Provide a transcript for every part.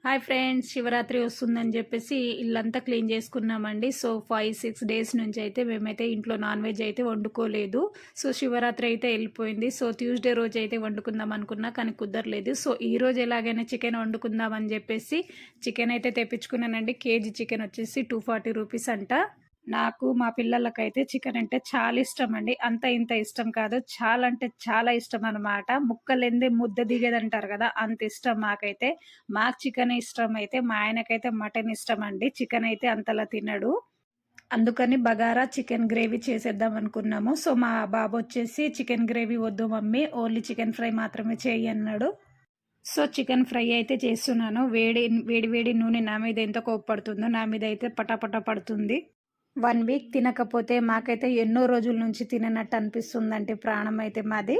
Hi friends, Shivaratri వస్తుందని చెప్పేసి ఇల్లంతా క్లీన్ చేసుకున్నామండి. సో 5-6 డేస్ నుంచి అయితే మేమైతే ఇంట్లో నాన్ వెజ్ అయితే వండుకోలేదు. సో శివరాత్రి అయితే వెళ్ళిపోయింది. సో ట్యూస్డే రోజు అయితే వండుకుందాం అనుకున్నా, కానీ కుదరలేదు. సో ఈ రోజు ఎలాగైనా చికెన్ వండుకుందాం అని చెప్పేసి చికెన్ అయితే తెప్పించుకున్నానండి. కేజీ చికెన్ వచ్చేసి 240 రూపీస్ అంట. నాకు మా పిల్లలకైతే చికెన్ అంటే చాలా ఇష్టం అండి. అంత ఇంత ఇష్టం కాదు, చాలా అంటే చాలా ఇష్టం అనమాట. ముక్కలెందే ముద్ద దిగేదంటారు కదా, అంత ఇష్టం మాకైతే. మాకు చికెన్ ఇష్టం అయితే, మా ఆయనకైతే మటన్ ఇష్టం అండి. చికెన్ అయితే అంతలా తినడు. అందుకని బగారా చికెన్ గ్రేవీ చేసేద్దాం అనుకున్నాము. సో మా బాబు వచ్చేసి చికెన్ గ్రేవీ వద్దు మమ్మీ, ఓన్లీ చికెన్ ఫ్రై మాత్రమే చేయి అన్నాడు. సో చికెన్ ఫ్రై అయితే చేస్తున్నాను. వేడి వేడి వేడి నూనె నా మీద ఎంత కోప్పడుతుందో, నా మీద అయితే పటాపటా పడుతుంది. 1 వీక్ తినకపోతే మాకైతే ఎన్నో రోజుల నుంచి తిననట్టు అనిపిస్తుందంటే ప్రాణం అయితే మాది.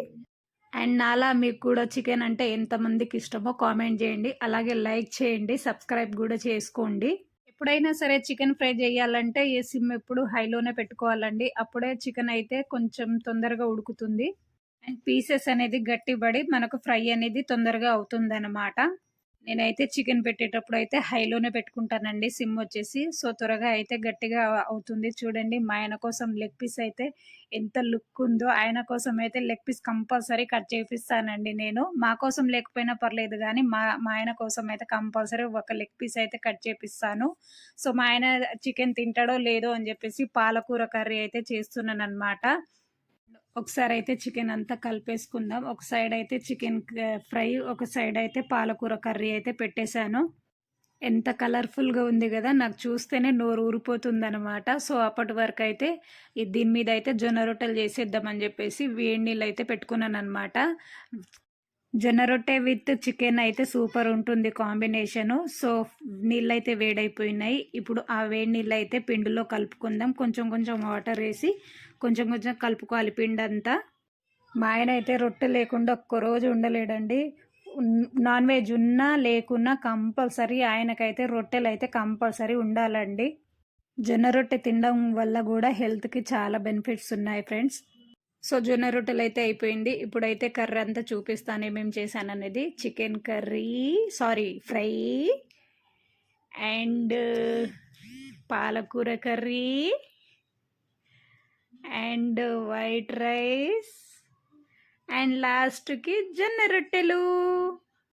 అండ్ నాలా మీకు కూడా చికెన్ అంటే ఎంతమందికి ఇష్టమో కామెంట్ చేయండి. అలాగే లైక్ చేయండి, సబ్స్క్రైబ్ కూడా చేసుకోండి. ఎప్పుడైనా సరే చికెన్ ఫ్రై చేయాలంటే ఏ సిమ్ ఎప్పుడు హైలోనే పెట్టుకోవాలండి. అప్పుడే చికెన్ అయితే కొంచెం తొందరగా ఉడుకుతుంది. అండ్ పీసెస్ అనేది గట్టిపడి మనకు ఫ్రై అనేది తొందరగా అవుతుందన్నమాట. నేనైతే చికెన్ పెట్టేటప్పుడు అయితే హైలోనే పెట్టుకుంటానండి, సిమ్ వచ్చేసి. సో త్వరగా అయితే గట్టిగా అవుతుంది. చూడండి, మా ఆయన కోసం లెగ్ పీస్ అయితే ఎంత లుక్ ఉందో. ఆయన కోసం అయితే లెగ్ పీస్ కంపల్సరీ కట్ చేపిస్తానండి నేను. మా కోసం లేకపోయినా పర్లేదు కానీ మా ఆయన కోసం అయితే కంపల్సరీ ఒక లెగ్ పీస్ అయితే కట్ చేపిస్తాను. సో మా ఆయన చికెన్ తింటాడో లేదో అని చెప్పేసి పాలకూర కర్రీ అయితే చేస్తున్నాను అనమాట. ఒకసారి అయితే చికెన్ అంతా కలిపేసుకుందాం. ఒక సైడ్ అయితే చికెన్ ఫ్రై, ఒక సైడ్ అయితే పాలకూర కర్రీ అయితే పెట్టేశాను. ఎంత కలర్ఫుల్గా ఉంది కదా, నాకు చూస్తేనే నోరు ఊరిపోతుంది అనమాట. సో అప్పటి వరకు అయితే దీని మీద అయితే జొన్న రొట్టెలు చేసేద్దామని చెప్పేసి వేడి నీళ్ళు అయితే పెట్టుకున్నాను అనమాట. జొన్న రొట్టె విత్ చికెన్ అయితే సూపర్ ఉంటుంది కాంబినేషను. సో నీళ్ళైతే వేడైపోయినాయి. ఇప్పుడు ఆ వేడి నీళ్ళు అయితే పిండిలో కలుపుకుందాం. కొంచెం కొంచెం వాటర్ వేసి కొంచెం కొంచెం కలుపుకోవాలి పిండి అంతా. మా ఆయన అయితే రొట్టె లేకుండా ఒక్కరోజు ఉండలేడండి. నాన్ వెజ్ ఉన్నా లేకున్నా కంపల్సరీ ఆయనకైతే రొట్టెలు అయితే కంపల్సరీ ఉండాలండి. జొన్న రొట్టె తినడం వల్ల కూడా హెల్త్కి చాలా బెనిఫిట్స్ ఉన్నాయి ఫ్రెండ్స్. సో జొన్న రొట్టెలు అయితే అయిపోయింది. ఇప్పుడైతే కర్రీ అంతా చూపిస్తాను ఏమేమి చేశాను అనేది. Chicken curry, sorry fry, and పాలకూర curry, and white rice, and లాస్ట్కి జొన్న రొట్టెలు.